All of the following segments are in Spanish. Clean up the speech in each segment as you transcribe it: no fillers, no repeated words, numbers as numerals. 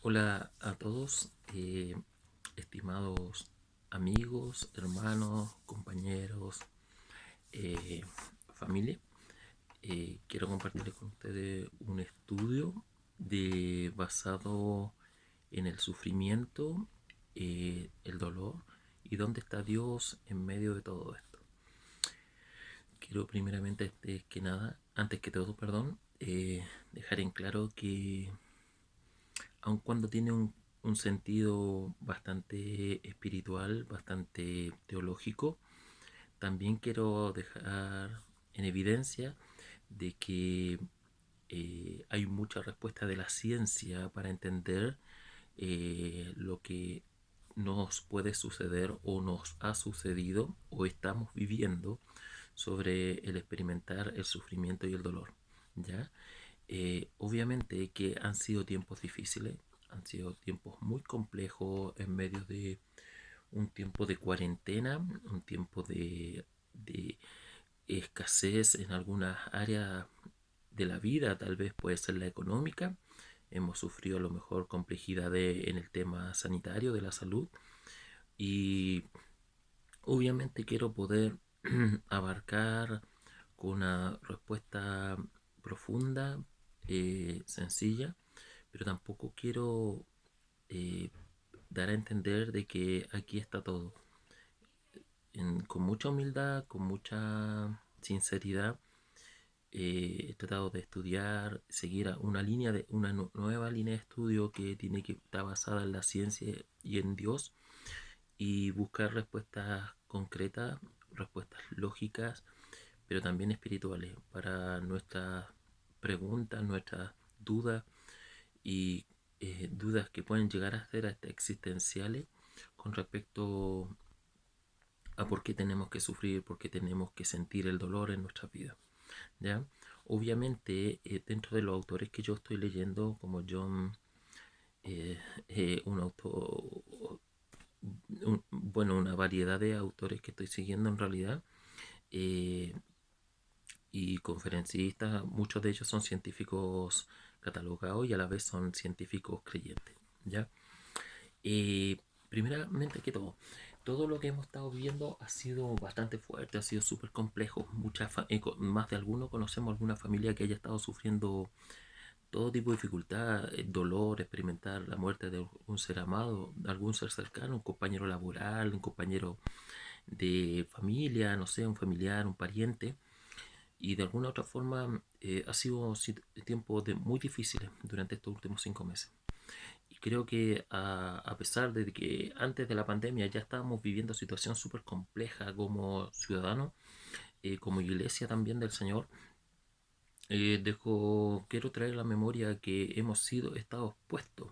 Hola a todos, estimados amigos, hermanos, compañeros, eh, familia. Quiero compartir con ustedes un estudio basado en el sufrimiento, el dolor y dónde está Dios en medio de todo esto. Quiero primeramente, antes que todo, dejar en claro que aun cuando tiene un sentido bastante espiritual, bastante teológico, también quiero dejar en evidencia de que hay mucha respuesta de la ciencia para entender lo que nos puede suceder o nos ha sucedido o estamos viviendo sobre el experimentar el sufrimiento y el dolor. ¿Ya? Obviamente que han sido tiempos difíciles, han sido tiempos muy complejos en medio de un tiempo de cuarentena, un tiempo de escasez en algunas áreas de la vida, tal vez puede ser la económica. Hemos sufrido a lo mejor complejidad en el tema sanitario de la salud y obviamente quiero poder abarcar con una respuesta profunda, sencilla, pero tampoco quiero eh, dar a entender de que aquí está todo. Con mucha humildad, con mucha sinceridad, he tratado de estudiar, seguir una nueva línea de estudio que tiene que estar basada en la ciencia y en Dios y buscar respuestas concretas, respuestas lógicas, pero también espirituales para nuestras preguntas, nuestras dudas y dudas que pueden llegar a ser hasta existenciales con respecto a por qué tenemos que sufrir, por qué tenemos que sentir el dolor en nuestra vida. ¿Ya? Obviamente, dentro de los autores que yo estoy leyendo, como John, un autor, bueno, una variedad de autores que estoy siguiendo en realidad, eh, y conferencistas, muchos de ellos son científicos catalogados y a la vez son científicos creyentes. ¿Ya? Eh, Primeramente que todo lo que hemos estado viendo ha sido bastante fuerte, ha sido súper complejo. Más de alguno conocemos alguna familia que haya estado sufriendo todo tipo de dificultad, dolor, experimentar la muerte de un ser amado, algún ser cercano, un compañero laboral, un compañero de familia, no sé, un familiar, un pariente. Y de alguna otra forma ha sido tiempos muy difíciles durante estos últimos 5 meses. Y creo que a pesar de que antes de la pandemia ya estábamos viviendo situación súper compleja como ciudadanos, como iglesia también del Señor, quiero traer a la memoria que estado expuestos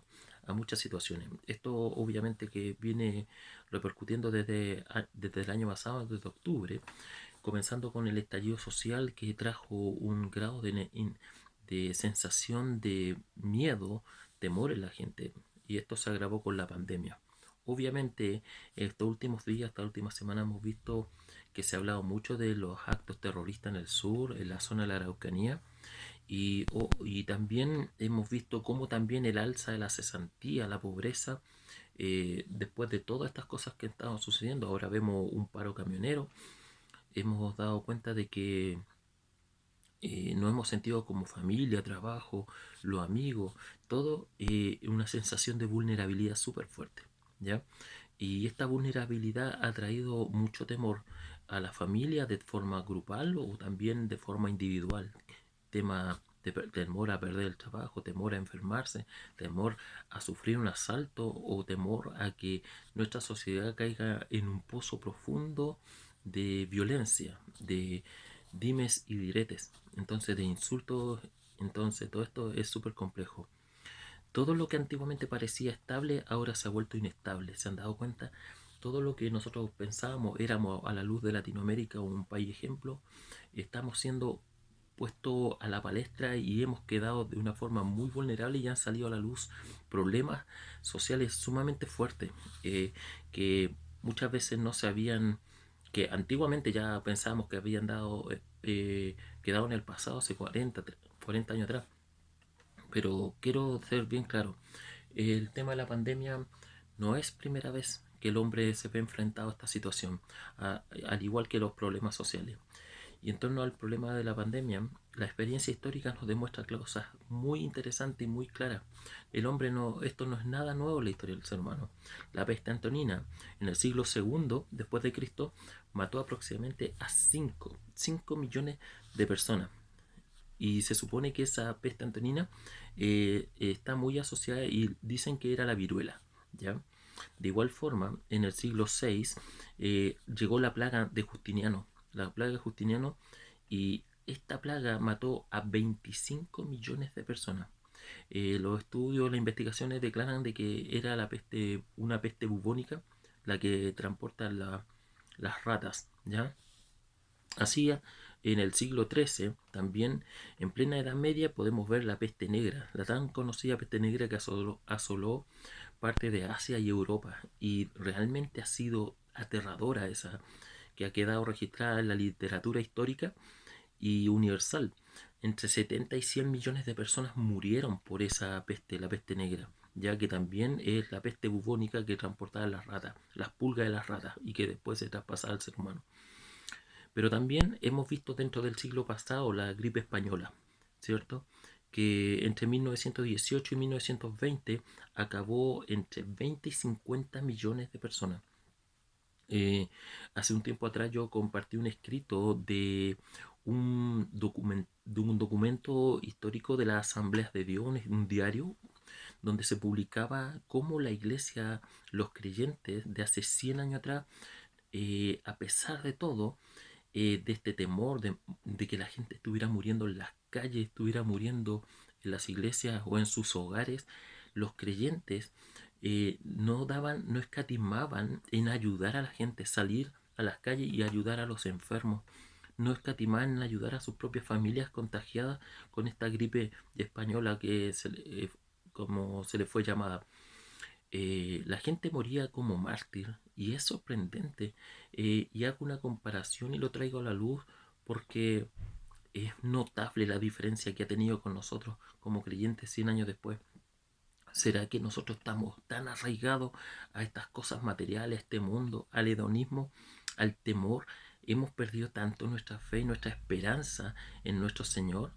a muchas situaciones. Esto obviamente que viene repercutiendo desde el año pasado, desde octubre, comenzando con el estallido social que trajo un grado de sensación de miedo, temor en la gente. Y esto se agravó con la pandemia. Obviamente, estos últimos días, esta última semana hemos visto que se ha hablado mucho de los actos terroristas en el sur, en la zona de la Araucanía, y también hemos visto cómo también el alza de la cesantía, la pobreza, después de todas estas cosas que estaban sucediendo, ahora vemos un paro camionero, hemos dado cuenta de que nos hemos sentido como familia, trabajo, los amigos, todo una sensación de vulnerabilidad súper fuerte, ¿ya? Y esta vulnerabilidad ha traído mucho temor a la familia de forma grupal o también de forma individual. Tema de temor a perder el trabajo, temor a enfermarse, temor a sufrir un asalto o temor a que nuestra sociedad caiga en un pozo profundo de violencia, de dimes y diretes, entonces de insultos, entonces todo esto es súper complejo. Todo lo que antiguamente parecía estable ahora se ha vuelto inestable, ¿se han dado cuenta? Todo lo que nosotros pensábamos éramos a la luz de Latinoamérica un país ejemplo, estamos siendo puestos a la palestra y hemos quedado de una forma muy vulnerable y han salido a la luz problemas sociales sumamente fuertes, que muchas veces no se habían, que antiguamente ya pensábamos que habían quedado en el pasado hace 40 años atrás. Pero quiero ser bien claro, El tema de la pandemia no es primera vez que el hombre se ve enfrentado a esta situación, al igual que los problemas sociales. Y en torno al problema de la pandemia, la experiencia histórica nos demuestra cosas muy interesantes y muy claras. El hombre no, esto no es nada nuevo en la historia del ser humano. La peste antonina, en el siglo segundo después de Cristo, mató aproximadamente a 5 millones de personas. Y se supone que esa peste antonina está muy asociada y dicen que era la viruela, ¿ya? De igual forma, en el siglo VI llegó la plaga de Justiniano, y esta plaga mató a 25 millones de personas. Los estudios, las investigaciones declaran de que era la peste, una peste bubónica, la que transporta las ratas, ¿ya? Así, en el siglo XIII, también en plena Edad Media, podemos ver la peste negra, la tan conocida peste negra que asoló parte de Asia y Europa. Y realmente ha sido aterradora esa, que ha quedado registrada en la literatura histórica y universal. Entre 70 y 100 millones de personas murieron por esa peste, la peste negra, ya que también es la peste bubónica que transportaba las ratas, las pulgas de las ratas, y que después se traspasaba al ser humano. Pero también hemos visto dentro del siglo pasado la gripe española, ¿cierto? Que entre 1918 y 1920 acabó entre 20 y 50 millones de personas. Hace un tiempo atrás yo compartí un escrito de un documento histórico de las Asambleas de Dios, un diario, donde se publicaba cómo la iglesia, los creyentes de hace 100 años atrás, a pesar de todo, de este temor de que la gente estuviera muriendo en las calles, estuviera muriendo en las iglesias o en sus hogares, los creyentes no escatimaban en ayudar a la gente, salir a las calles y ayudar a los enfermos. No escatimaban en ayudar a sus propias familias contagiadas con esta gripe española como se le fue llamada. La gente moría como mártir y es sorprendente. Y hago una comparación y lo traigo a la luz porque es notable la diferencia que ha tenido con nosotros como creyentes 100 años después. ¿Será que nosotros estamos tan arraigados a estas cosas materiales, a este mundo, al hedonismo, al temor? Hemos perdido tanto nuestra fe y nuestra esperanza en nuestro Señor.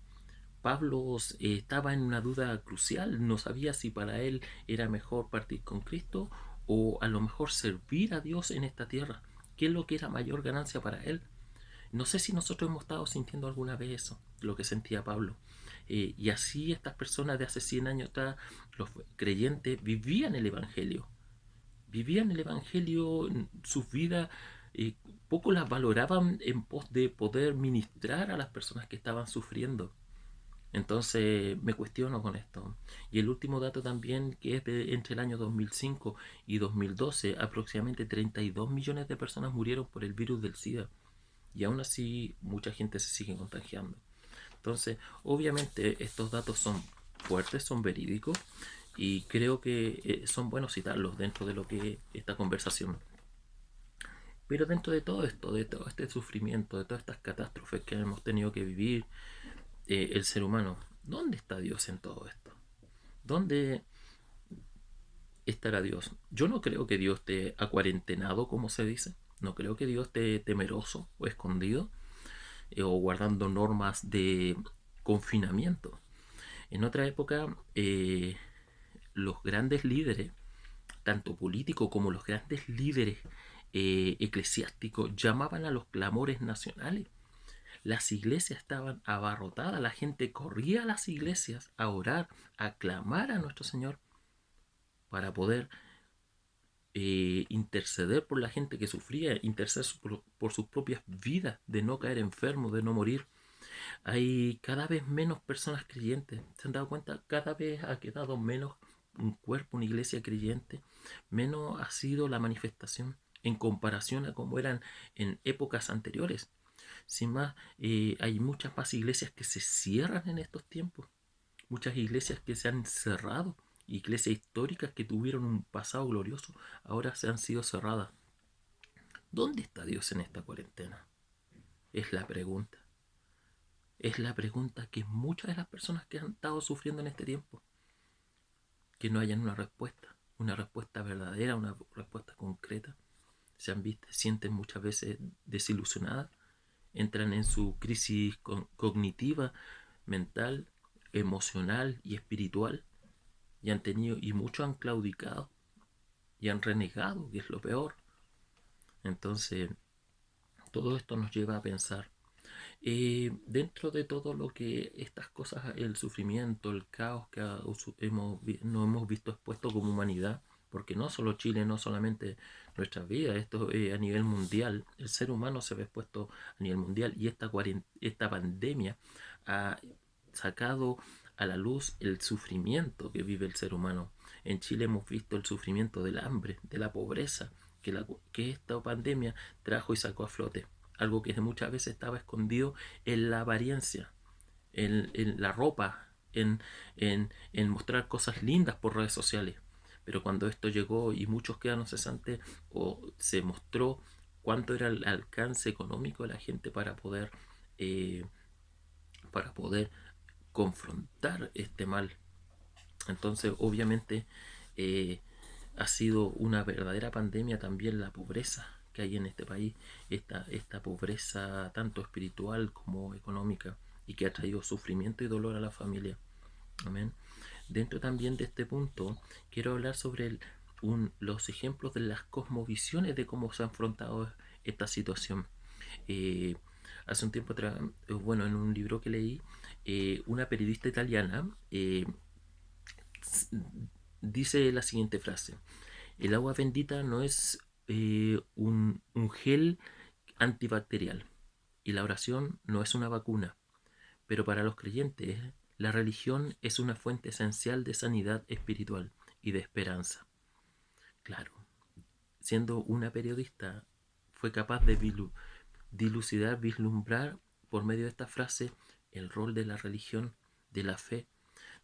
Pablo estaba en una duda crucial, no sabía si para él era mejor partir con Cristo o a lo mejor servir a Dios en esta tierra. ¿Qué es lo que era mayor ganancia para él? No sé si nosotros hemos estado sintiendo alguna vez eso, lo que sentía Pablo. Y así estas personas de hace 100 años atrás, los creyentes, vivían el Evangelio, sus vidas, poco las valoraban en pos de poder ministrar a las personas que estaban sufriendo. Entonces me cuestiono con esto. Y el último dato también, que es entre el año 2005 y 2012, aproximadamente 32 millones de personas murieron por el virus del SIDA. Y aún así mucha gente se sigue contagiando. Entonces, obviamente estos datos son fuertes, son verídicos y creo que son buenos citarlos dentro de lo que es esta conversación. Pero dentro de todo esto, de todo este sufrimiento, de todas estas catástrofes que hemos tenido que vivir, el ser humano, ¿dónde está Dios en todo esto? ¿Dónde estará Dios? Yo no creo que Dios esté acuarentenado, como se dice. No creo que Dios esté temeroso o escondido o guardando normas de confinamiento. En otra época, los grandes líderes, tanto políticos como los grandes líderes eclesiásticos, llamaban a los clamores nacionales. Las iglesias estaban abarrotadas, la gente corría a las iglesias a orar, a clamar a nuestro Señor para poder interceder por la gente que sufría, interceder por sus propias vidas, de no caer enfermos, de no morir. Hay cada vez menos personas creyentes. ¿Se han dado cuenta? Cada vez ha quedado menos un cuerpo, una iglesia creyente. Menos ha sido la manifestación en comparación a como eran en épocas anteriores. Sin más, hay muchas más iglesias que se cierran en estos tiempos. Muchas iglesias que se han cerrado. Iglesias históricas que tuvieron un pasado glorioso ahora se han sido cerradas. ¿Dónde está Dios en esta cuarentena? Es la pregunta. Es la pregunta que muchas de las personas que han estado sufriendo en este tiempo, que no hayan una respuesta verdadera, una respuesta concreta. Sienten muchas veces desilusionadas, entran en su crisis cognitiva, mental, emocional y espiritual, y muchos han claudicado y han renegado, que es lo peor. Entonces, todo esto nos lleva a pensar, dentro de todo lo que estas cosas, el sufrimiento, el caos que nos hemos visto expuestos como humanidad, porque no solo Chile, no solamente nuestras vidas, esto a nivel mundial, el ser humano se ve expuesto a nivel mundial, y esta pandemia ha sacado a la luz el sufrimiento que vive el ser humano. En Chile hemos visto el sufrimiento del hambre, de la pobreza, que esta pandemia trajo y sacó a flote. Algo que muchas veces estaba escondido en la apariencia, en la ropa, en mostrar cosas lindas por redes sociales. Pero cuando esto llegó y muchos quedaron cesantes, o se mostró cuánto era el alcance económico de la gente eh, para poder confrontar este mal. Entonces, obviamente, eh, ha sido una verdadera pandemia también la pobreza que hay en este país, esta pobreza tanto espiritual como económica, y que ha traído sufrimiento y dolor a la familia. Amén. Dentro también de este punto, quiero hablar sobre los ejemplos de las cosmovisiones de cómo se ha afrontado esta situación. Eh, Hace un tiempo atrás, bueno, en un libro que leí, una periodista italiana dice la siguiente frase: el agua bendita no es un gel antibacterial, y la oración no es una vacuna, pero para los creyentes la religión es una fuente esencial de sanidad espiritual y de esperanza. Claro, siendo una periodista, fue capaz de dilucidar, vislumbrar por medio de esta frase el rol de la religión, de la fe.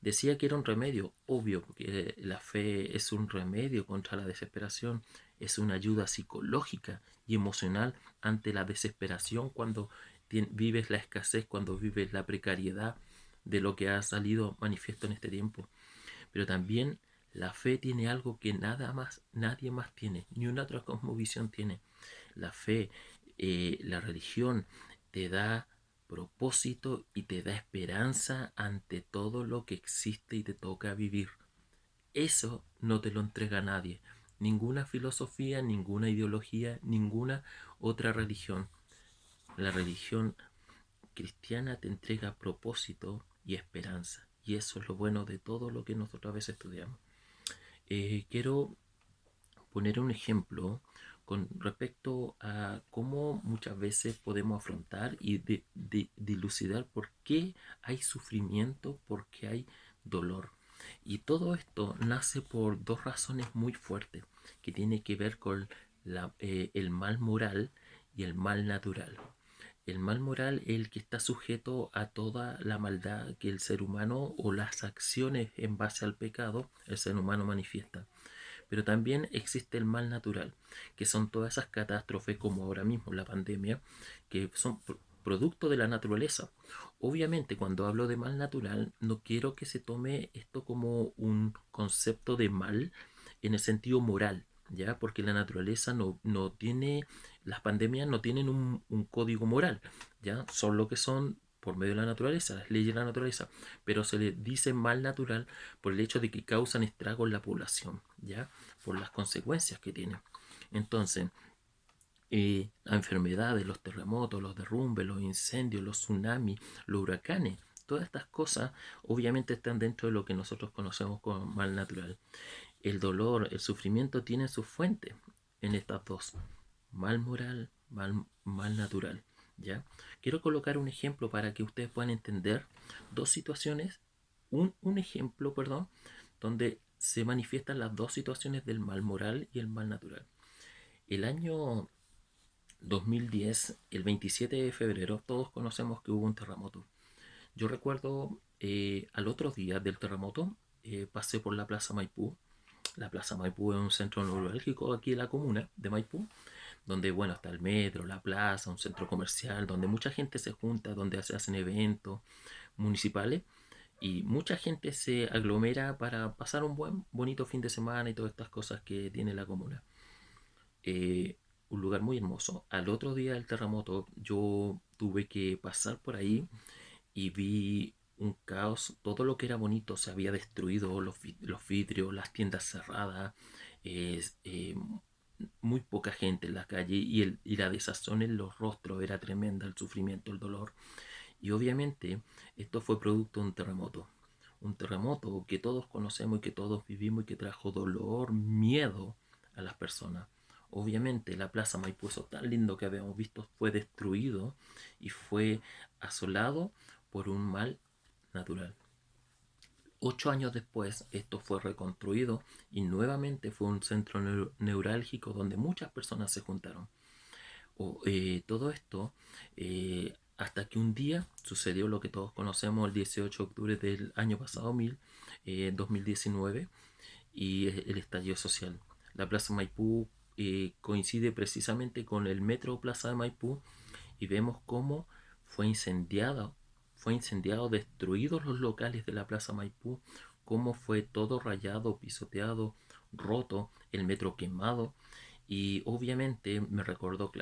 Decía que era un remedio, obvio, porque la fe es un remedio contra la desesperación, es una ayuda psicológica y emocional ante la desesperación cuando vives la escasez, cuando vives la precariedad de lo que ha salido manifiesto en este tiempo. Pero también la fe tiene algo que nadie más tiene, ni una otra cosmovisión tiene. La fe, la religión te da propósito y te da esperanza ante todo lo que existe y te toca vivir. Eso no te lo entrega nadie, ninguna filosofía, ninguna ideología, ninguna otra religión. La religión cristiana te entrega propósito y esperanza, y eso es lo bueno de todo lo que nosotros a veces estudiamos. Quiero poner un ejemplo con respecto a cómo muchas veces podemos afrontar y dilucidar por qué hay sufrimiento, por qué hay dolor. Y todo esto nace por dos razones muy fuertes que tienen que ver con el mal moral y el mal natural. El mal moral es el que está sujeto a toda la maldad que el ser humano, o las acciones en base al pecado, el ser humano manifiesta. Pero también existe el mal natural, que son todas esas catástrofes como ahora mismo la pandemia, que son producto de la naturaleza. Obviamente, cuando hablo de mal natural, no quiero que se tome esto como un concepto de mal en el sentido moral, ¿ya? Porque la naturaleza no tiene, las pandemias no tienen un código moral, ¿ya? Son lo que son por medio de la naturaleza, las leyes de la naturaleza, pero se le dice mal natural por el hecho de que causan estragos en la población, ¿ya? Por las consecuencias que tienen. Entonces, las enfermedades, los terremotos, los derrumbes, los incendios, los tsunamis, los huracanes, todas estas cosas obviamente están dentro de lo que nosotros conocemos como mal natural. El dolor, el sufrimiento tienen sus fuentes en estas dos: mal moral, mal natural. ¿Ya? Quiero colocar un ejemplo para que ustedes puedan entender dos situaciones, un ejemplo, perdón, donde se manifiestan las dos situaciones del mal moral y el mal natural. El año 2010, el 27 de febrero, todos conocemos que hubo un terremoto. Yo recuerdo, al otro día del terremoto, pasé por la Plaza Maipú. La Plaza Maipú es un centro neurálgico aquí en la comuna de Maipú, donde, bueno, está el metro, la plaza, un centro comercial, donde mucha gente se junta, donde se hacen eventos municipales. Y mucha gente se aglomera para pasar un bonito fin de semana y todas estas cosas que tiene la comuna. Eh, un lugar muy hermoso. Al otro día del terremoto yo tuve que pasar por ahí y vi un caos. Todo lo que era bonito se había destruido, los vidrios, las tiendas cerradas, eh, eh, muy poca gente en la calle y la desazón en los rostros era tremenda, el sufrimiento, el dolor. Y obviamente esto fue producto de un terremoto. Un terremoto que todos conocemos y que todos vivimos y que trajo dolor, miedo a las personas. Obviamente la Plaza Maipú, eso tan lindo que habíamos visto, fue destruido y fue asolado por un mal natural. 8 años después esto fue reconstruido y nuevamente fue un centro neurálgico donde muchas personas se juntaron. Todo esto hasta que un día sucedió lo que todos conocemos el 18 de octubre del año pasado, 2019, y el estallido social. La Plaza Maipú coincide precisamente con el Metro Plaza de Maipú y vemos cómo fue incendiado, destruidos los locales de la Plaza Maipú, cómo fue todo rayado, pisoteado, roto, el metro quemado. Y obviamente me recordó,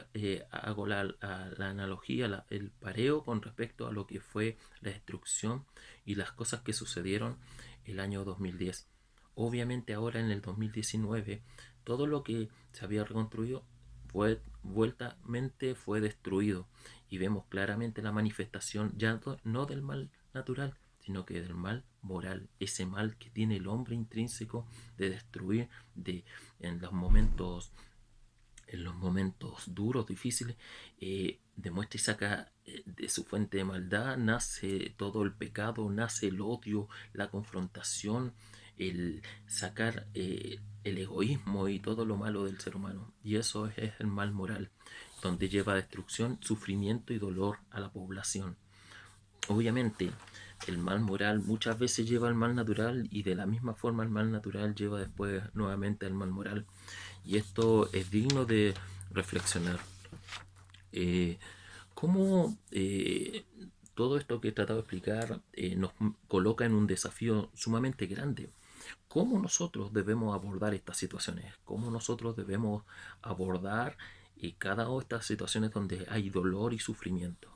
hago la analogía, el pareo con respecto a lo que fue la destrucción y las cosas que sucedieron el año 2010. Obviamente ahora en el 2019 todo lo que se había reconstruido fue destruido y vemos claramente la manifestación ya no del mal natural, sino que del mal moral, ese mal que tiene el hombre intrínseco de destruir, de en los momentos duros, difíciles, demuestra y saca de su fuente de maldad, nace todo el pecado, nace el odio, la confrontación, el sacar el egoísmo y todo lo malo del ser humano. Y eso es el mal moral, donde lleva destrucción, sufrimiento y dolor a la población. Obviamente, el mal moral muchas veces lleva al mal natural y de la misma forma el mal natural lleva después nuevamente al mal moral. Y esto es digno de reflexionar. Eh, ¿Cómo todo esto que he tratado de explicar nos coloca en un desafío sumamente grande? ¿Cómo nosotros debemos abordar estas situaciones? ¿Cómo nosotros debemos abordar cada una de estas situaciones donde hay dolor y sufrimiento?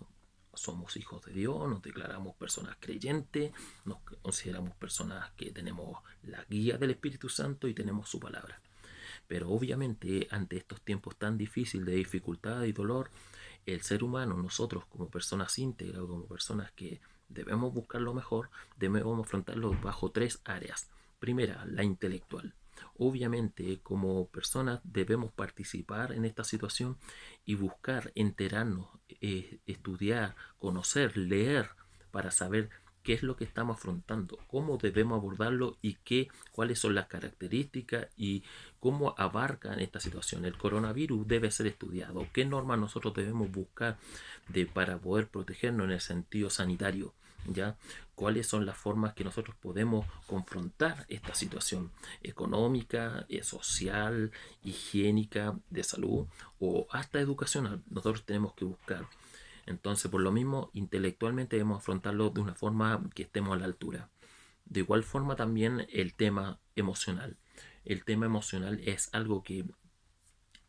Somos hijos de Dios, nos declaramos personas creyentes, nos consideramos personas que tenemos la guía del Espíritu Santo y tenemos su palabra. Pero obviamente ante estos tiempos tan difíciles de dificultad y dolor, el ser humano, nosotros como personas íntegras, como personas que debemos buscar lo mejor, debemos afrontarlo bajo tres áreas. Primera, la intelectual. Obviamente, como personas debemos participar en esta situación y buscar enterarnos, estudiar, conocer, leer para saber qué es lo que estamos afrontando, cómo debemos abordarlo y cuáles son las características y cómo abarcan esta situación. El coronavirus debe ser estudiado. ¿Qué normas nosotros debemos buscar para poder protegernos en el sentido sanitario? ¿Ya? ¿Cuáles son las formas que nosotros podemos confrontar esta situación económica, social, higiénica, de salud o hasta educacional? Nosotros tenemos que buscar. Entonces, por lo mismo, intelectualmente debemos afrontarlo de una forma que estemos a la altura. De igual forma también el tema emocional. El tema emocional es algo que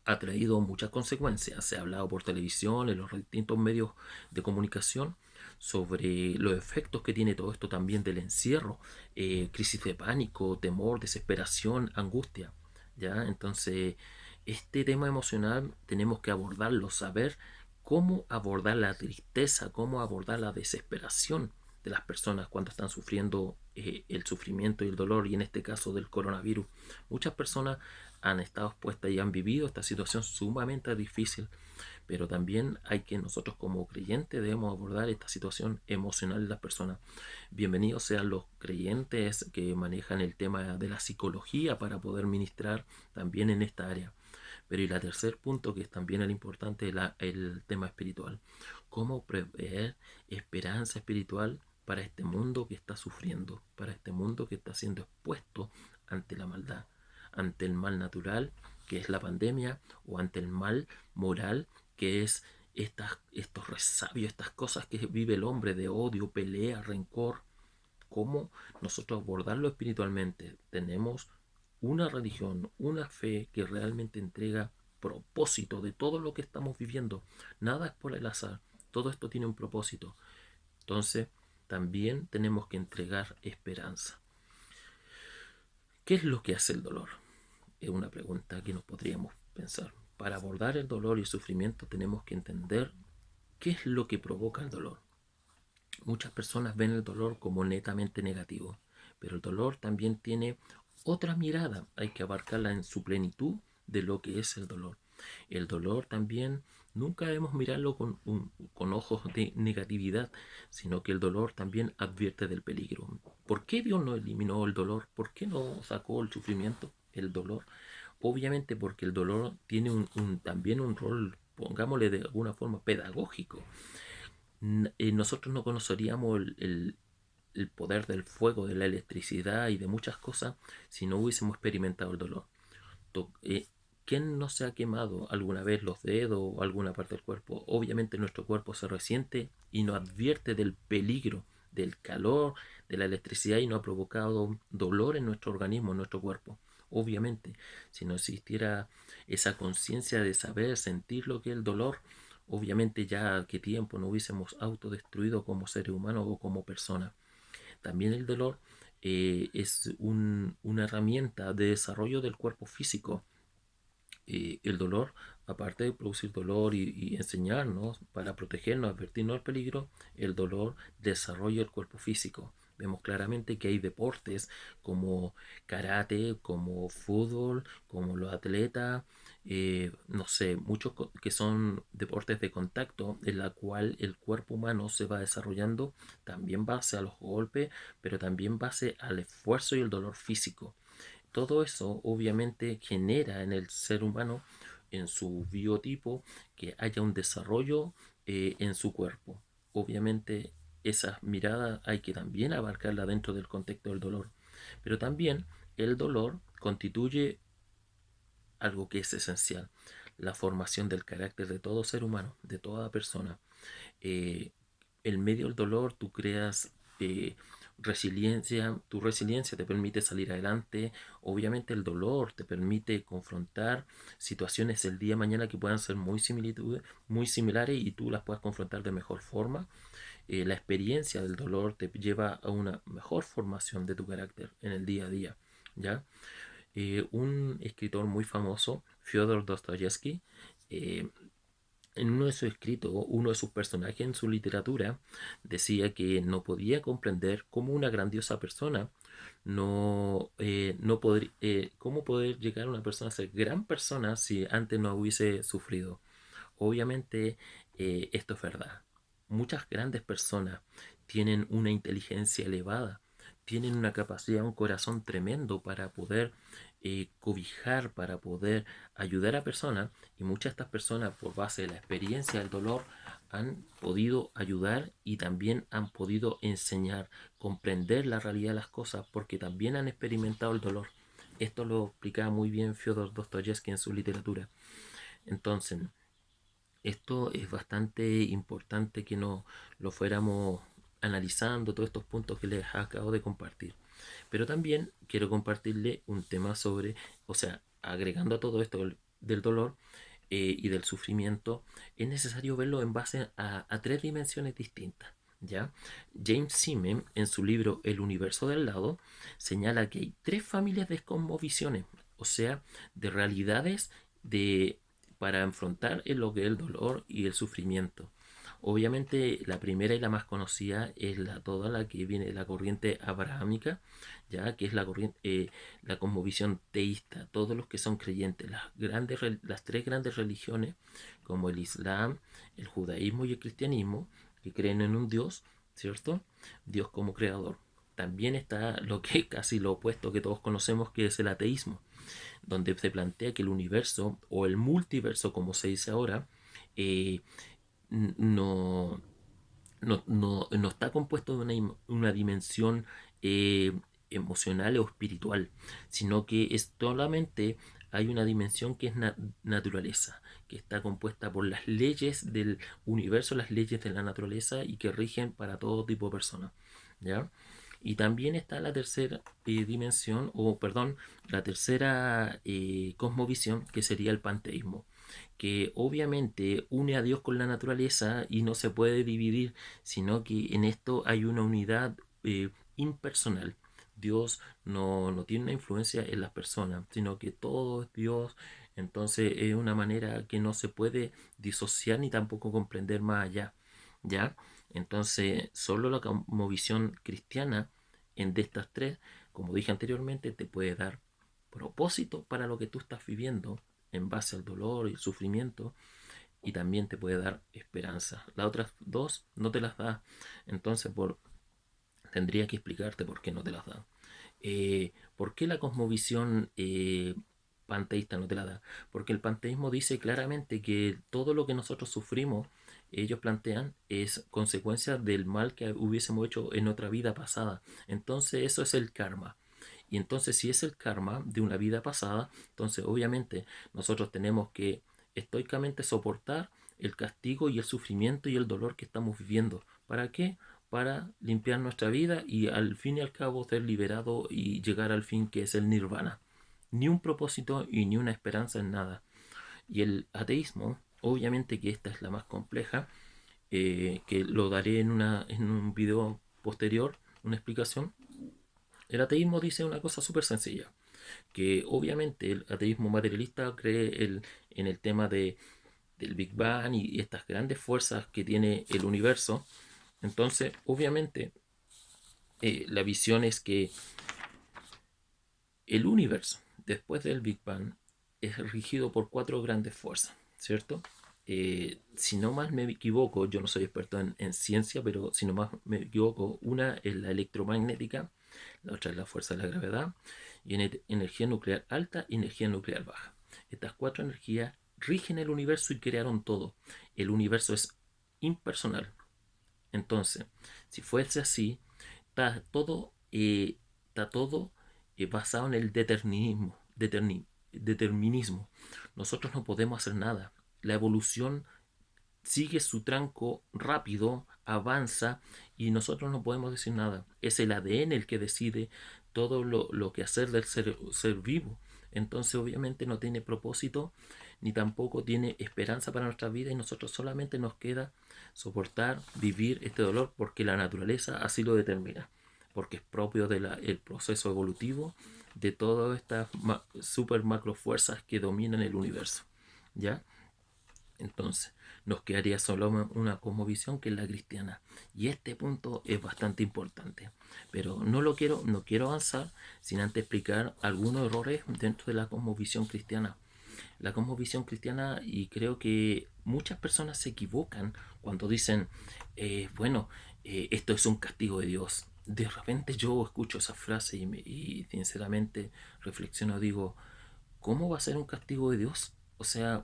ha traído muchas consecuencias. Se ha hablado por televisión, en los distintos medios de comunicación, sobre los efectos que tiene todo esto también del encierro, crisis de pánico, temor, desesperación, angustia. ¿Ya? Entonces, este tema emocional tenemos que abordarlo, saber cómo abordar la tristeza, cómo abordar la desesperación de las personas cuando están sufriendo el sufrimiento y el dolor, y en este caso del coronavirus. Muchas personas han estado expuestas y han vivido esta situación sumamente difícil, pero también hay que nosotros como creyentes debemos abordar esta situación emocional de las personas. Bienvenidos sean los creyentes que manejan el tema de la psicología para poder ministrar también en esta área. Pero y el tercer punto, que es también el importante, el tema espiritual. ¿Cómo prever esperanza espiritual para este mundo que está sufriendo, para este mundo que está siendo expuesto ante la maldad, ante el mal natural, que es la pandemia, o ante el mal moral, que es estos resabios, estas cosas que vive el hombre de odio, pelea, rencor? cómo nosotros abordarlo espiritualmente. Tenemos una religión, una fe que realmente entrega propósito de todo lo que estamos viviendo. Nada es por el azar. Todo esto tiene un propósito. Entonces, también tenemos que entregar esperanza. ¿Qué es lo que hace el dolor? Es una pregunta que nos podríamos pensar. Para abordar el dolor y el sufrimiento tenemos que entender qué es lo que provoca el dolor. Muchas personas ven el dolor como netamente negativo, pero el dolor también tiene otra mirada. Hay que abarcarla en su plenitud de lo que es el dolor. El dolor también nunca debemos mirarlo con ojos de negatividad, sino que el dolor también advierte del peligro. ¿Por qué Dios no eliminó el dolor? ¿Por qué no sacó el sufrimiento, el dolor? Obviamente porque el dolor tiene también un rol, pongámosle de alguna forma, pedagógico. Nosotros no conoceríamos el poder del fuego, de la electricidad y de muchas cosas si no hubiésemos experimentado el dolor. ¿Quién no se ha quemado alguna vez los dedos o alguna parte del cuerpo? Obviamente nuestro cuerpo se resiente y nos advierte del peligro, del calor, de la electricidad y no ha provocado dolor en nuestro organismo, en nuestro cuerpo. Obviamente, si no existiera esa conciencia de saber, sentir lo que es el dolor, obviamente ya a qué tiempo no hubiésemos autodestruido como seres humanos o como personas. También el dolor es una herramienta de desarrollo del cuerpo físico. El dolor, aparte de producir dolor y enseñarnos para protegernos, advertirnos del peligro, el dolor desarrolla el cuerpo físico. Vemos claramente que hay deportes como karate, como fútbol, como los atletas, no sé, muchos que son deportes de contacto en la cual el cuerpo humano se va desarrollando también base a los golpes, pero también base al esfuerzo y el dolor físico. Todo eso obviamente genera en el ser humano, en su biotipo, que haya un desarrollo en su cuerpo. Obviamente esa mirada hay que también abarcarla dentro del contexto del dolor. Pero también el dolor constituye algo que es esencial, la formación del carácter de todo ser humano, de toda persona. eh, en medio del dolor tú creas resiliencia, tu resiliencia te permite salir adelante, obviamente el dolor te permite confrontar situaciones el día de mañana que puedan ser muy similares y tú las puedas confrontar de mejor forma. La experiencia del dolor te lleva a una mejor formación de tu carácter en el día a día, ¿ya? Un escritor muy famoso, Fyodor Dostoyevsky, eh, en uno de sus escritos, uno de sus personajes en su literatura decía que no podía comprender cómo una grandiosa persona no podría, cómo poder llegar a una persona a ser gran persona si antes no hubiese sufrido. Obviamente esto es verdad. Muchas grandes personas tienen una inteligencia elevada, tienen una capacidad, un corazón tremendo para poder cobijar, para poder ayudar a personas, y muchas de estas personas por base de la experiencia del dolor han podido ayudar y también han podido enseñar, comprender la realidad de las cosas porque también han experimentado el dolor. Esto lo explicaba muy bien Fyodor Dostoyevsky en su literatura. Entonces, esto es bastante importante que no lo fuéramos analizando todos estos puntos que les acabo de compartir. Pero también quiero compartirle un tema sobre, o sea, agregando a todo esto del dolor y del sufrimiento, es necesario verlo en base a tres dimensiones distintas. ¿Ya? James Simen, en su libro El universo del lado, señala que hay tres familias de cosmovisiones, o sea, de realidades de, para enfrentar lo que es el dolor y el sufrimiento. Obviamente la primera y la más conocida es toda la que viene de la corriente abrahámica, ya que es la cosmovisión teísta, todos los que son creyentes, las tres grandes religiones como el Islam, el judaísmo y el cristianismo, que creen en un Dios, ¿cierto? Dios como creador. También está lo que es casi lo opuesto que todos conocemos, que es el ateísmo, donde se plantea que el universo o el multiverso, como se dice ahora, eh, no, no está compuesto de una dimensión emocional o espiritual, sino que es solamente hay una dimensión que es naturaleza, que está compuesta por las leyes del universo, las leyes de la naturaleza y que rigen para todo tipo de personas. ¿Ya? Y también está la tercera dimensión, o perdón, la tercera cosmovisión, que sería el panteísmo, que obviamente une a Dios con la naturaleza y no se puede dividir, sino que en esto hay una unidad impersonal. Dios no tiene una influencia en las personas, sino que todo es Dios. Entonces es una manera que no se puede disociar ni tampoco comprender más allá, ¿ya? Entonces solo la visión cristiana de estas tres, como dije anteriormente, te puede dar propósito para lo que tú estás viviendo en base al dolor y el sufrimiento, y también te puede dar esperanza. Las otras dos no te las da. Entonces tendría que explicarte por qué no te las da. ¿Por qué la cosmovisión panteísta no te la da? Porque el panteísmo dice claramente que todo lo que nosotros sufrimos, ellos plantean, es consecuencia del mal que hubiésemos hecho en otra vida pasada. Entonces eso es el karma. Y entonces si es el karma de una vida pasada, entonces obviamente nosotros tenemos que estoicamente soportar el castigo y el sufrimiento y el dolor que estamos viviendo. ¿Para qué? Para limpiar nuestra vida y al fin y al cabo ser liberado y llegar al fin, que es el nirvana. Ni un propósito y ni una esperanza en nada. Y el ateísmo, obviamente que esta es la más compleja, que lo daré en un video posterior, una explicación. El ateísmo dice una cosa súper sencilla, que obviamente el ateísmo materialista cree en el tema del Big Bang y estas grandes fuerzas que tiene el universo. Entonces, obviamente, la visión es que el universo, después del Big Bang, es regido por cuatro grandes fuerzas, ¿cierto? Si no más me equivoco, yo no soy experto en ciencia, pero si no más me equivoco, una es la electromagnética, la otra es la fuerza de la gravedad, y energía nuclear alta y energía nuclear baja. Estas cuatro energías rigen el universo y crearon todo. El universo es impersonal. Entonces, si fuese así, está todo, está todo basado en el determinismo. Nosotros no podemos hacer nada. La evolución sigue su tranco rápido, avanza y nosotros no podemos decir nada. Es el ADN el que decide todo lo que hacer del ser vivo. Entonces obviamente no tiene propósito ni tampoco tiene esperanza para nuestra vida y nosotros solamente nos queda soportar, vivir este dolor porque la naturaleza así lo determina, porque es propio del proceso evolutivo de todas estas super macro fuerzas que dominan el universo. ¿Ya? Entonces, nos quedaría solo una cosmovisión que es la cristiana. Y este punto es bastante importante. Pero no quiero avanzar sin antes explicar algunos errores dentro de la cosmovisión cristiana. La cosmovisión cristiana, y creo que muchas personas se equivocan cuando dicen, bueno, esto es un castigo de Dios. De repente yo escucho esa frase y sinceramente reflexiono, digo, ¿cómo va a ser un castigo de Dios? O sea,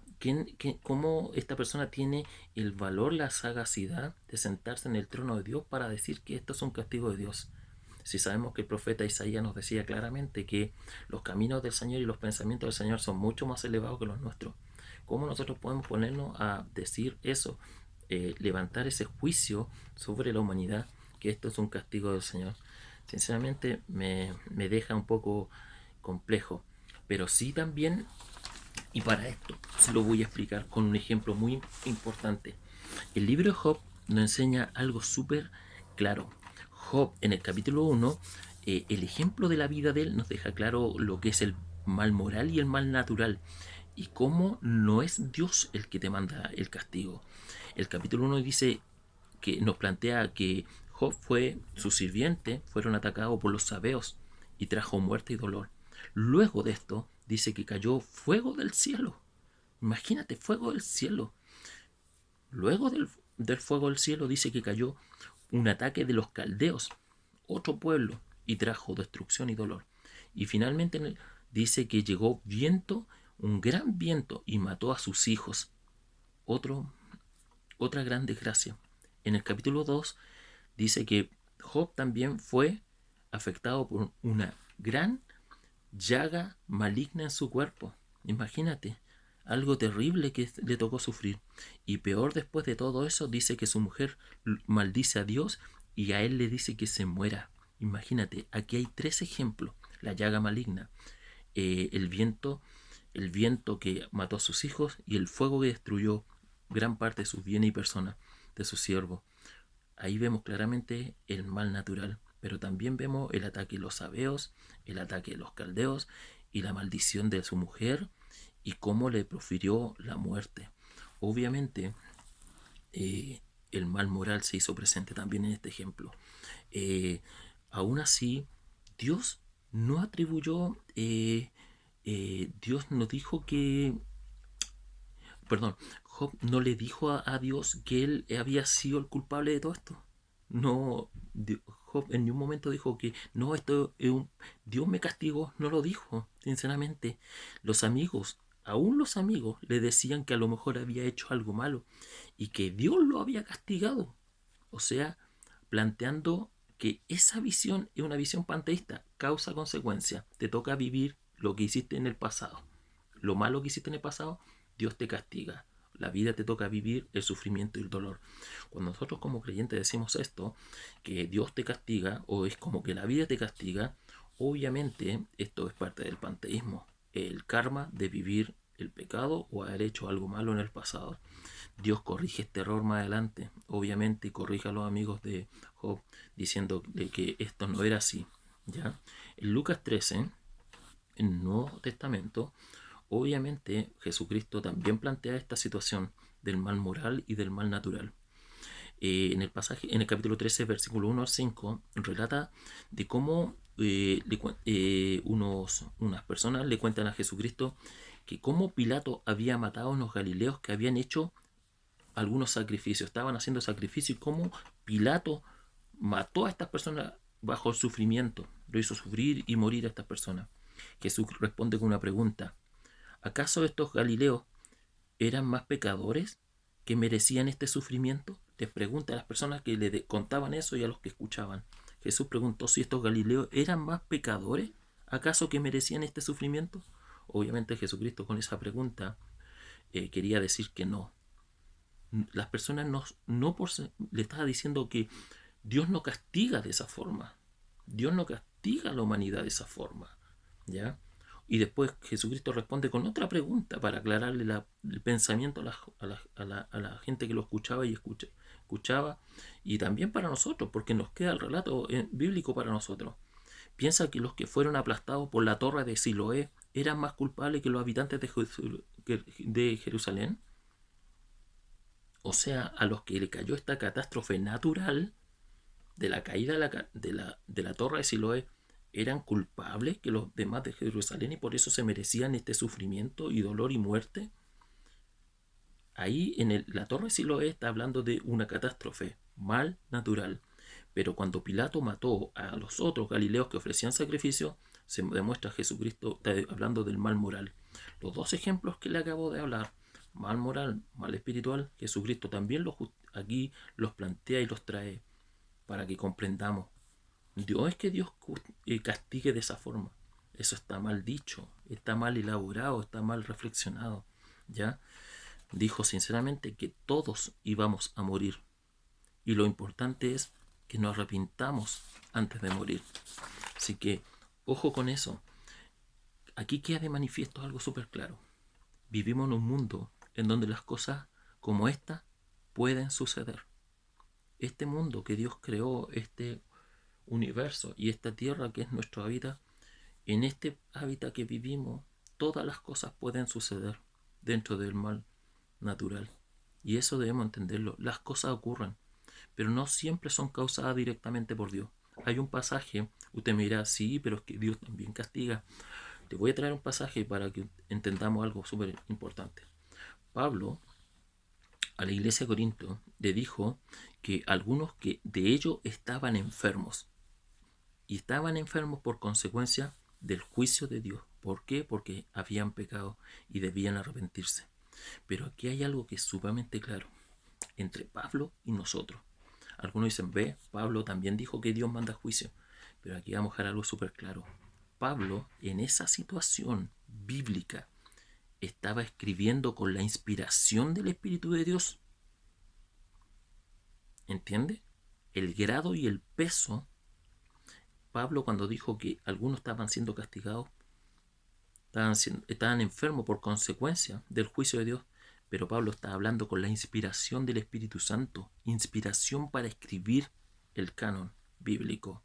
¿cómo esta persona tiene el valor, la sagacidad de sentarse en el trono de Dios para decir que esto es un castigo de Dios? Si sabemos que el profeta Isaías nos decía claramente que los caminos del Señor y los pensamientos del Señor son mucho más elevados que los nuestros. ¿Cómo nosotros podemos ponernos a decir eso? Levantar ese juicio sobre la humanidad, que esto es un castigo del Señor. Sinceramente me deja un poco complejo. Pero sí también, y para esto se lo voy a explicar con un ejemplo muy importante. El libro de Job nos enseña algo súper claro. Job, en el capítulo 1, el ejemplo de la vida de él nos deja claro lo que es el mal moral y el mal natural. Y cómo no es Dios el que te manda el castigo. El capítulo 1 dice que nos plantea que Job fue su sirviente, fueron atacados por los sabeos y trajo muerte y dolor. Luego de esto dice que cayó fuego del cielo. Imagínate, fuego del cielo. Luego del fuego del cielo dice que cayó un ataque de los caldeos, otro pueblo, y trajo destrucción y dolor. Y finalmente dice que llegó viento, un gran viento, y mató a sus hijos. Otro, otra gran desgracia. En el capítulo 2 dice que Job también fue afectado por una gran llaga maligna en su cuerpo. Imagínate, algo terrible que le tocó sufrir. Y peor después de todo eso, dice que su mujer maldice a Dios y a él le dice que se muera. Imagínate, aquí hay 3 ejemplos. La llaga maligna, el viento que mató a sus hijos y el fuego que destruyó gran parte de sus bienes y personas, de sus siervos. Ahí vemos claramente el mal natural, pero también vemos el ataque de los sabeos, el ataque de los caldeos y la maldición de su mujer y cómo le profirió la muerte. Obviamente, el mal moral se hizo presente también en este ejemplo. Eh, Aún así, Dios no atribuyó, Dios no dijo que, perdón, Job no le dijo a Dios que él había sido el culpable de todo esto. No, Job en ningún momento dijo que no, esto es Dios me castigó, no lo dijo, sinceramente. Los amigos, aún los amigos, le decían que a lo mejor había hecho algo malo y que Dios lo había castigado. O sea, planteando que esa visión es una visión panteísta, causa-consecuencia. Te toca vivir lo que hiciste en el pasado. Lo malo que hiciste en el pasado, Dios te castiga. La vida te toca vivir el sufrimiento y el dolor. Cuando nosotros como creyentes decimos esto, que Dios te castiga, o es como que la vida te castiga, obviamente esto es parte del panteísmo. El karma de vivir el pecado o haber hecho algo malo en el pasado. Dios corrige este error más adelante, obviamente, y corrige a los amigos de Job diciendo que esto no era así. ¿Ya? En Lucas 13, en el Nuevo Testamento, obviamente Jesucristo también plantea esta situación del mal moral y del mal natural. En el pasaje, en el capítulo 13, versículo 1 al 5, relata de cómo unas personas le cuentan a Jesucristo que cómo Pilato había matado a unos galileos que habían hecho algunos sacrificios, estaban haciendo sacrificios y cómo Pilato mató a estas personas bajo el sufrimiento, lo hizo sufrir y morir a estas personas. Jesús responde con una pregunta: ¿acaso estos galileos eran más pecadores que merecían este sufrimiento? Les pregunta a las personas que le contaban eso y a los que escuchaban. Jesús preguntó si estos galileos eran más pecadores, ¿acaso que merecían este sufrimiento? Obviamente Jesucristo con esa pregunta quería decir que no. Las personas no por le estaba diciendo que Dios no castiga de esa forma. Dios no castiga a la humanidad de esa forma. ¿Ya? Y después Jesucristo responde con otra pregunta para aclararle el pensamiento a la gente que lo escuchaba y escuchaba. Y también para nosotros, porque nos queda el relato bíblico para nosotros. Piensa que los que fueron aplastados por la torre de Siloé eran más culpables que los habitantes de Jerusalén. O sea, a los que le cayó esta catástrofe natural de la caída de la torre de Siloé, eran culpables que los demás de Jerusalén y por eso se merecían este sufrimiento y dolor y muerte. Ahí en la torre de Siloé está hablando de una catástrofe mal natural. Pero cuando Pilato mató a los otros galileos que ofrecían sacrificio, se demuestra Jesucristo hablando del mal moral. Los 2 ejemplos que le acabo de hablar, mal moral, mal espiritual, Jesucristo también aquí los plantea y los trae para que comprendamos. Dios es que Dios castigue de esa forma. Eso está mal dicho, está mal elaborado, está mal reflexionado. ¿Ya? Dijo sinceramente que todos íbamos a morir. Y lo importante es que nos arrepintamos antes de morir. Así que, ojo con eso. Aquí queda de manifiesto algo súper claro. Vivimos en un mundo en donde las cosas como esta pueden suceder. Este mundo que Dios creó, este universo y esta tierra que es nuestro hábitat, en este hábitat que vivimos, todas las cosas pueden suceder dentro del mal natural. Y eso debemos entenderlo. Las cosas ocurren, pero no siempre son causadas directamente por Dios. Hay un pasaje, usted me dirá, sí, pero es que Dios también castiga. Te voy a traer un pasaje para que entendamos algo súper importante. Pablo a la iglesia de Corinto le dijo que algunos que de ellos estaban enfermos. Y estaban enfermos por consecuencia del juicio de Dios. ¿Por qué? Porque habían pecado y debían arrepentirse. Pero aquí hay algo que es sumamente claro entre Pablo y nosotros. Algunos dicen, ve, Pablo también dijo que Dios manda juicio. Pero aquí vamos a dejar algo súper claro. Pablo, en esa situación bíblica, estaba escribiendo con la inspiración del Espíritu de Dios. ¿Entiende? El grado y el peso Pablo cuando dijo que algunos estaban siendo castigados, estaban enfermos por consecuencia del juicio de Dios, pero Pablo está hablando con la inspiración del Espíritu Santo, inspiración para escribir el canon bíblico.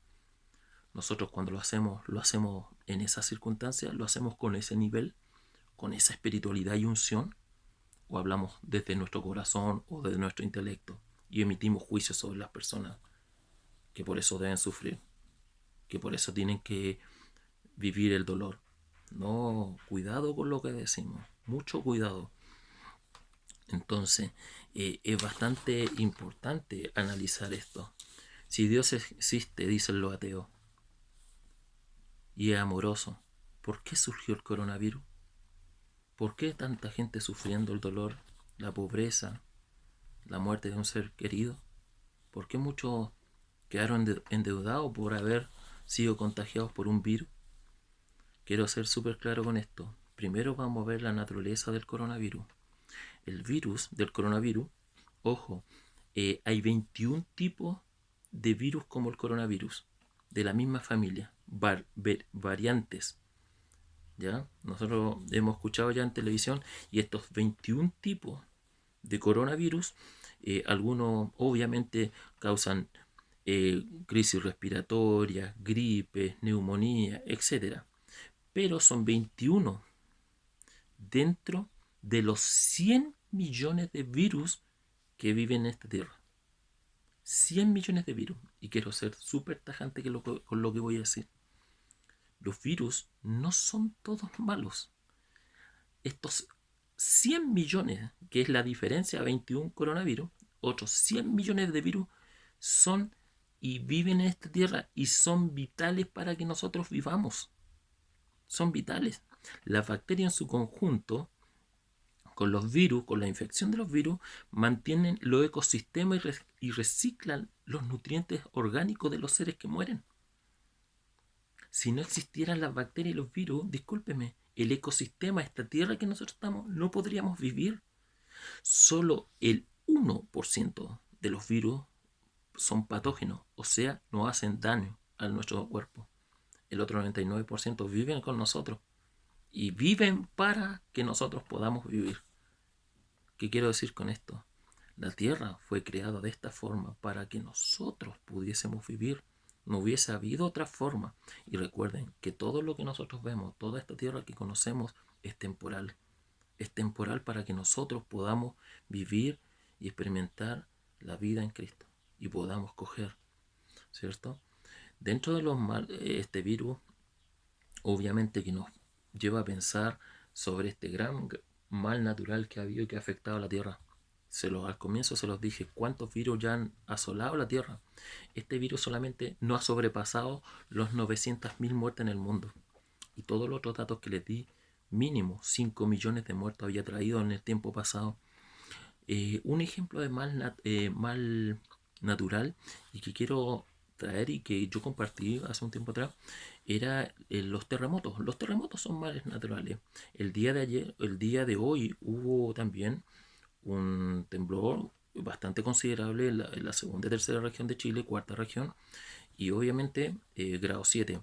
Nosotros cuando lo hacemos en esas circunstancias, lo hacemos con ese nivel, con esa espiritualidad y unción, o hablamos desde nuestro corazón o desde nuestro intelecto y emitimos juicios sobre las personas que por eso deben sufrir, que por eso tienen que vivir el dolor. No, cuidado con lo que decimos, mucho cuidado. Entonces, es bastante importante analizar esto. Si Dios existe, dicen los ateos, y es amoroso, ¿por qué surgió el coronavirus? ¿Por qué tanta gente sufriendo el dolor, la pobreza, la muerte de un ser querido? ¿Por qué muchos quedaron endeudados por haber sido contagiados por un virus? Quiero ser súper claro con esto. Primero vamos a ver la naturaleza del coronavirus. El virus del coronavirus, ojo, hay 21 tipos de virus como el coronavirus, de la misma familia, variantes. ¿Ya? Nosotros hemos escuchado ya en televisión y estos 21 tipos de coronavirus, algunos obviamente causan crisis respiratoria, gripe, neumonía, etcétera. Pero son 21 dentro de los 100 millones de virus que viven en esta tierra. 100 millones de virus. Y quiero ser súper tajante con lo que voy a decir. Los virus no son todos malos. Estos 100 millones, que es la diferencia a 21 coronavirus, otros 100 millones de virus son y viven en esta tierra y son vitales para que nosotros vivamos. Son vitales. Las bacterias en su conjunto, con los virus, con la infección de los virus, mantienen los ecosistemas y reciclan los nutrientes orgánicos de los seres que mueren. Si no existieran las bacterias y los virus, discúlpeme, el ecosistema, esta tierra que nosotros estamos, no podríamos vivir. Solo el 1% de los virus son patógenos, o sea, nos hacen daño a nuestro cuerpo. El otro 99% viven con nosotros y viven para que nosotros podamos vivir. ¿Qué quiero decir con esto? La tierra fue creada de esta forma para que nosotros pudiésemos vivir. No hubiese habido otra forma. Y recuerden que todo lo que nosotros vemos, toda esta tierra que conocemos, es temporal. Es temporal para que nosotros podamos vivir y experimentar la vida en Cristo y podamos coger, ¿cierto? Dentro de los este virus, obviamente que nos lleva a pensar sobre este gran mal natural que ha habido y que ha afectado a la tierra. Al comienzo se los dije cuántos virus ya han asolado la tierra. Este virus solamente no ha sobrepasado los 900.000 muertes en el mundo. Y todos los otros datos que les di, mínimo 5 millones de muertos había traído en el tiempo pasado. Un ejemplo de mal natural y que quiero traer y que yo compartí hace un tiempo atrás era los terremotos. Los terremotos son males naturales. El día de hoy hubo también un temblor bastante considerable en la segunda y tercera región de Chile, cuarta región, y obviamente grado 7.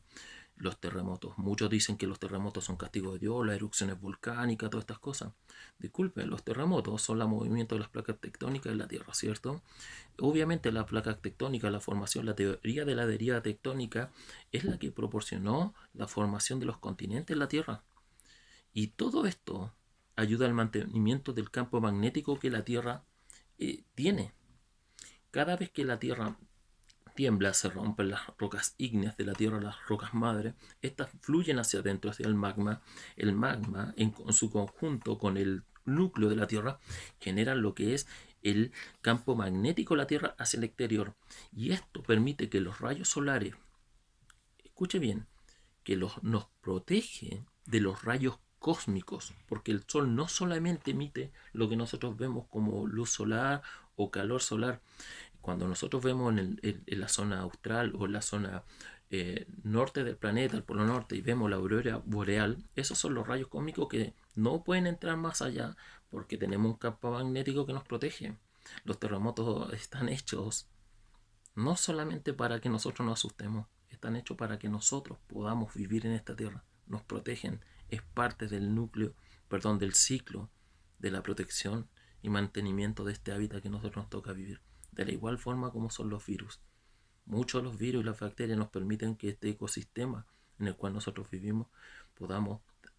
Los terremotos. Muchos dicen que los terremotos son castigos de Dios, las erupciones volcánicas, todas estas cosas. Disculpen, los terremotos son el movimiento de las placas tectónicas en la Tierra, ¿cierto? Obviamente las placas tectónicas, la formación, la teoría de la deriva tectónica es la que proporcionó la formación de los continentes en la Tierra. Y todo esto ayuda al mantenimiento del campo magnético que la Tierra tiene. Cada vez que la Tierra tiembla, se rompen las rocas ígneas de la Tierra, las rocas madre, estas fluyen hacia adentro, hacia el magma. El magma, en su conjunto con el núcleo de la Tierra, generan lo que es el campo magnético de la Tierra hacia el exterior. Y esto permite que los rayos solares, escuche bien, que nos protege de los rayos cósmicos, porque el Sol no solamente emite lo que nosotros vemos como luz solar o calor solar. Cuando nosotros vemos en la zona austral o en la zona norte del planeta, el polo norte, y vemos la aurora boreal, esos son los rayos cósmicos que no pueden entrar más allá porque tenemos un campo magnético que nos protege. Los terremotos están hechos no solamente para que nosotros nos asustemos, están hechos para que nosotros podamos vivir en esta tierra. Nos protegen, es parte del del ciclo de la protección y mantenimiento de este hábitat que a nosotros nos toca vivir. De la igual forma como son los virus. Muchos de los virus y las bacterias nos permiten que este ecosistema en el cual nosotros vivimos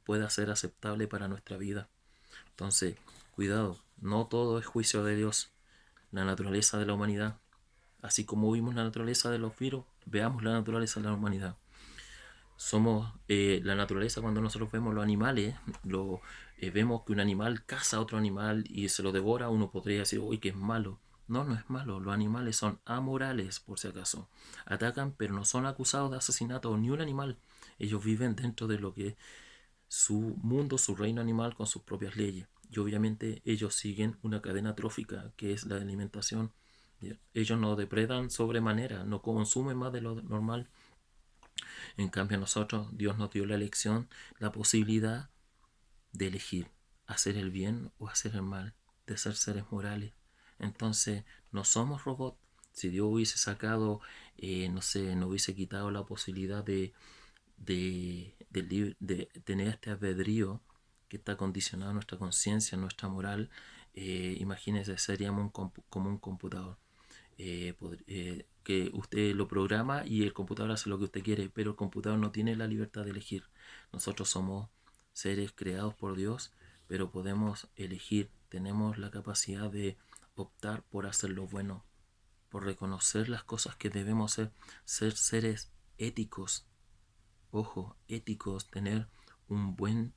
pueda ser aceptable para nuestra vida. Entonces, cuidado, no todo es juicio de Dios. La naturaleza de la humanidad, así como vimos la naturaleza de los virus, veamos la naturaleza de la humanidad. Somos la naturaleza. Cuando nosotros vemos los animales, vemos que un animal caza a otro animal y se lo devora, uno podría decir, uy, que es malo. No, no es malo. Los animales son amorales, por si acaso. Atacan, pero no son acusados de asesinato ni un animal. Ellos viven dentro de lo que es su mundo, su reino animal, con sus propias leyes. Y obviamente ellos siguen una cadena trófica, que es la alimentación. Ellos no depredan sobremanera, no consumen más de lo normal. En cambio a nosotros, Dios nos dio la elección, la posibilidad de elegir hacer el bien o hacer el mal, de ser seres morales. Entonces, no somos robots. Si Dios hubiese sacado, no sé, no hubiese quitado la posibilidad de tener este albedrío que está condicionado a nuestra conciencia, nuestra moral, imagínense, seríamos como un computador. Que usted lo programa y el computador hace lo que usted quiere, pero el computador no tiene la libertad de elegir. Nosotros somos seres creados por Dios, pero podemos elegir, tenemos la capacidad de optar por hacer lo bueno, por reconocer las cosas que debemos ser seres éticos, ojo, éticos, tener un buen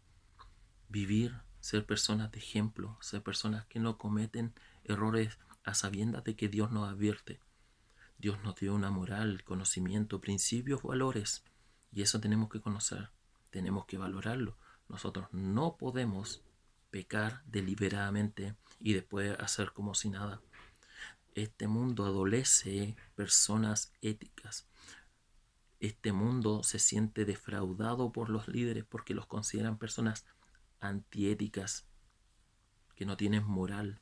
vivir, ser personas de ejemplo, ser personas que no cometen errores a sabiendas de que Dios nos advierte. Dios nos dio una moral, conocimiento, principios, valores, y eso tenemos que conocer, tenemos que valorarlo. Nosotros no podemos pecar deliberadamente y después hacer como si nada. Este mundo adolece personas éticas. Este mundo se siente defraudado por los líderes porque los consideran personas antiéticas, que no tienen moral.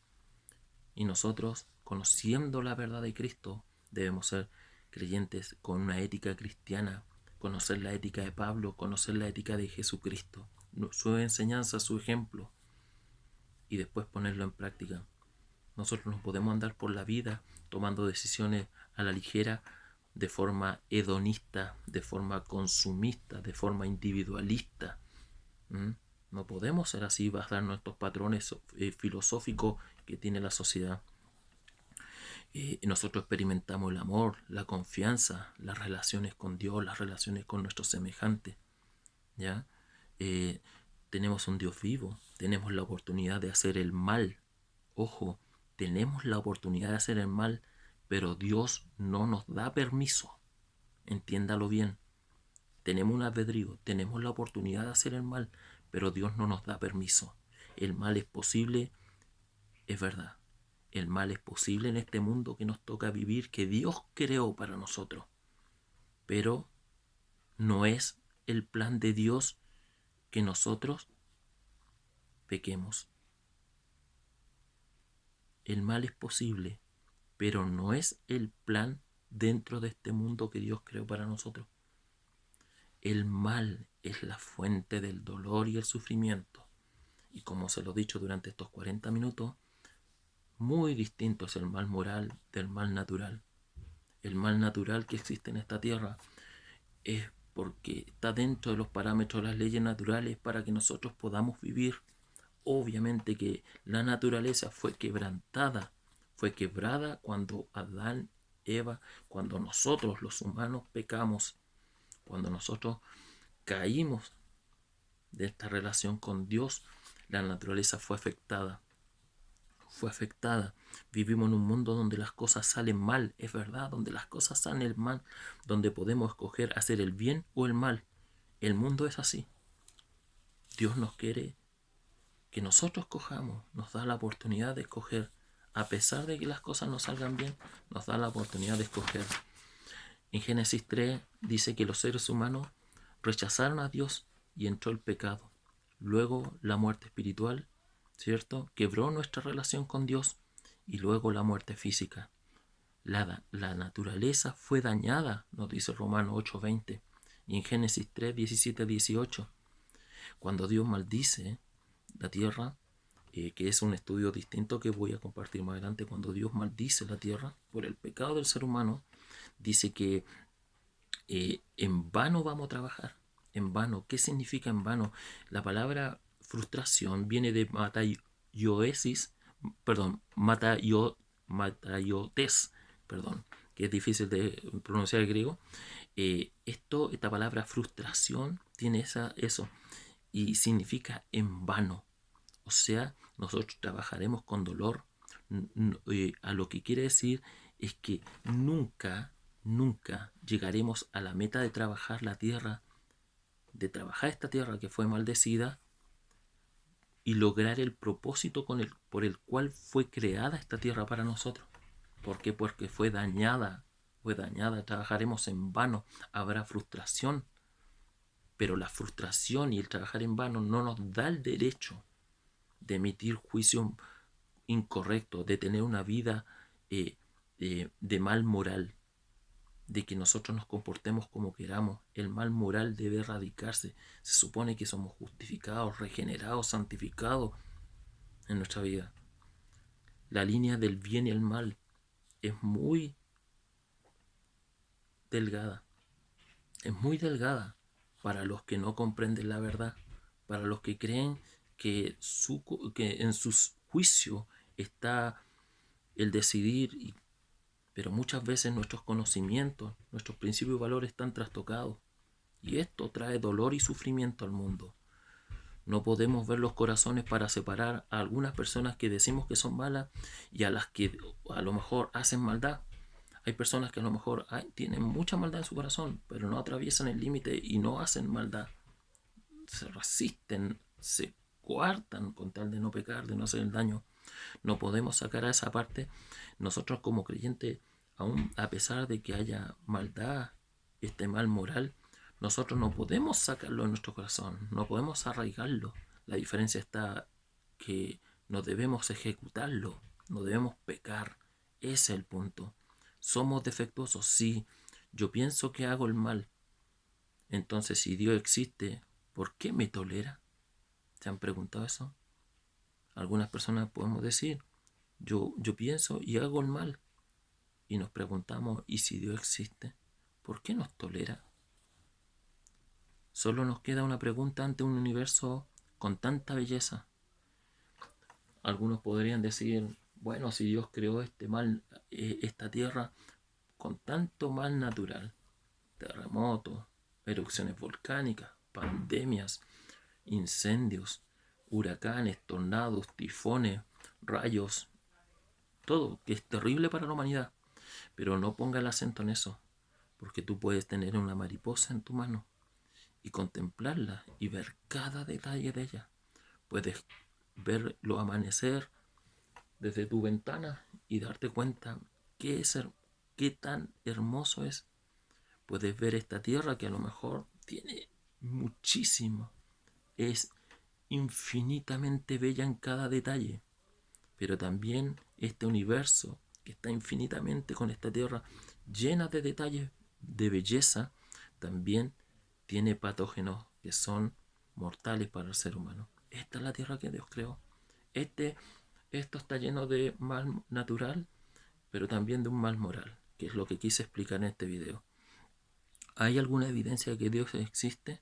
Y nosotros, conociendo la verdad de Cristo, debemos ser creyentes con una ética cristiana, conocer la ética de Pablo, conocer la ética de Jesucristo, su enseñanza, su ejemplo, y después ponerlo en práctica. Nosotros no podemos andar por la vida tomando decisiones a la ligera, de forma hedonista, de forma consumista, de forma individualista. No podemos ser así, basar nuestros patrones filosóficos que tiene la sociedad. Nosotros experimentamos el amor, la confianza, las relaciones con Dios, las relaciones con nuestros semejantes. ¿Ya? Tenemos un Dios vivo, tenemos la oportunidad de hacer el mal. Ojo, tenemos la oportunidad de hacer el mal, pero Dios no nos da permiso. Entiéndalo bien. Tenemos un albedrío, tenemos la oportunidad de hacer el mal, pero Dios no nos da permiso. El mal es posible, es verdad. El mal es posible en este mundo que nos toca vivir, que Dios creó para nosotros. Pero no es el plan de Dios que nosotros pequemos. El mal es posible, pero no es el plan dentro de este mundo que Dios creó para nosotros. El mal es la fuente del dolor y el sufrimiento. Y como se lo he dicho durante estos 40 minutos, muy distinto es el mal moral del mal natural. El mal natural que existe en esta tierra es porque está dentro de los parámetros de las leyes naturales para que nosotros podamos vivir. Obviamente que la naturaleza fue quebrada cuando Adán, Eva, cuando nosotros los humanos pecamos, cuando nosotros caímos de esta relación con Dios, la naturaleza fue afectada. Vivimos en un mundo donde las cosas salen mal, es verdad, donde las cosas salen mal, donde podemos escoger hacer el bien o el mal. El mundo es así. Dios nos quiere que nosotros escojamos, nos da la oportunidad de escoger. A pesar de que las cosas no salgan bien, nos da la oportunidad de escoger. En Génesis 3 dice que los seres humanos rechazaron a Dios y entró el pecado. Luego la muerte espiritual, ¿cierto? Quebró nuestra relación con Dios y luego la muerte física. La naturaleza fue dañada, nos dice Romanos 8:20, y en Génesis 3:17-18, cuando Dios maldice la tierra, que es un estudio distinto que voy a compartir más adelante. Cuando Dios maldice la tierra por el pecado del ser humano, dice que en vano vamos a trabajar. En vano. ¿Qué significa en vano? La palabra frustración viene de matayoesis, perdón, matayotes, perdón, que es difícil de pronunciar el griego. Esta palabra frustración tiene eso y significa en vano. O sea, nosotros trabajaremos con dolor. A lo que quiere decir es que nunca llegaremos a la meta de trabajar la tierra, de trabajar esta tierra que fue maldecida y lograr el propósito por el cual fue creada esta tierra para nosotros. ¿Por qué? Porque fue dañada, trabajaremos en vano, habrá frustración, pero la frustración y el trabajar en vano no nos da el derecho de emitir juicio incorrecto, de tener una vida de mal moral, de que nosotros nos comportemos como queramos. El mal moral debe erradicarse. Se supone que somos justificados, regenerados, santificados en nuestra vida. La línea del bien y el mal es muy delgada. Es muy delgada para los que no comprenden la verdad, para los que creen que en sus juicios está el decidir, pero muchas veces nuestros conocimientos, nuestros principios y valores están trastocados. Y esto trae dolor y sufrimiento al mundo. No podemos ver los corazones para separar a algunas personas que decimos que son malas y a las que a lo mejor hacen maldad. Hay personas que a lo mejor tienen mucha maldad en su corazón, pero no atraviesan el límite y no hacen maldad. Se resisten, se coartan con tal de no pecar, de no hacer el daño. No podemos sacar a esa parte. Nosotros como creyentes, aún a pesar de que haya maldad, este mal moral, nosotros no podemos sacarlo de nuestro corazón, no podemos arraigarlo. La diferencia está que no debemos ejecutarlo, no debemos pecar. Ese es el punto. ¿Somos defectuosos? Sí. Yo pienso que hago el mal. Entonces, si Dios existe, ¿por qué me tolera? ¿Se han preguntado eso? Algunas personas podemos decir, yo pienso y hago el mal. Y nos preguntamos, ¿y si Dios existe? ¿Por qué nos tolera? Solo nos queda una pregunta ante un universo con tanta belleza. Algunos podrían decir, bueno, si Dios creó esta tierra con tanto mal natural, terremotos, erupciones volcánicas, pandemias, incendios, huracanes, tornados, tifones, rayos, todo, que es terrible para la humanidad. Pero no ponga el acento en eso, porque tú puedes tener una mariposa en tu mano y contemplarla y ver cada detalle de ella. Puedes verlo amanecer desde tu ventana y darte cuenta qué tan hermoso es. Puedes ver esta tierra que a lo mejor tiene muchísimo, es infinitamente bella en cada detalle, pero también este universo que está infinitamente con esta tierra llena de detalles de belleza, también tiene patógenos que son mortales para el ser humano. Esta es la tierra que Dios creó. Esto está lleno de mal natural, pero también de un mal moral, que es lo que quise explicar en este video. ¿Hay alguna evidencia de que Dios existe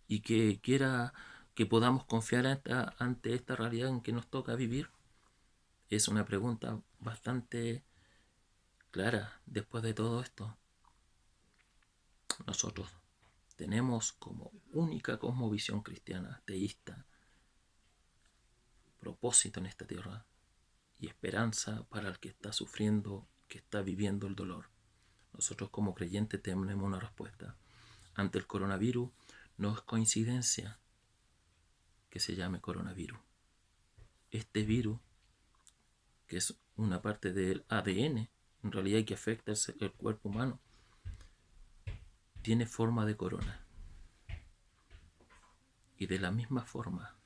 y que quiera que podamos confiar ante esta realidad en que nos toca vivir? Es una pregunta bastante clara. Después de todo esto, nosotros tenemos como única cosmovisión cristiana, teísta, propósito en esta tierra y esperanza para el que está sufriendo, que está viviendo el dolor. Nosotros como creyentes tenemos una respuesta. Ante el coronavirus, no es coincidencia que se llame coronavirus. Este virus, que es una parte del ADN, en realidad que afecta el cuerpo humano, tiene forma de corona. Y de la misma forma,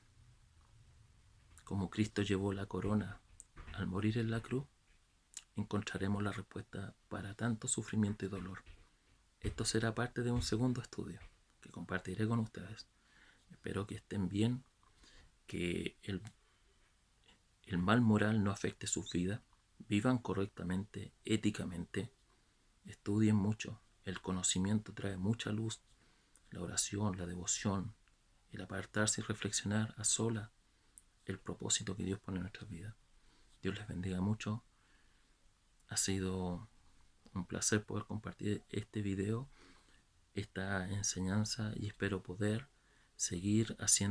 como Cristo llevó la corona al morir en la cruz, encontraremos la respuesta para tanto sufrimiento y dolor. Esto será parte de un segundo estudio que compartiré con ustedes. Espero que estén bien, que el mal moral no afecte sus vidas, vivan correctamente, éticamente, estudien mucho. El conocimiento trae mucha luz, la oración, la devoción, el apartarse y reflexionar a sola, el propósito que Dios pone en nuestras vidas. Dios les bendiga mucho. Ha sido un placer poder compartir este video, esta enseñanza, y espero poder seguir haciendo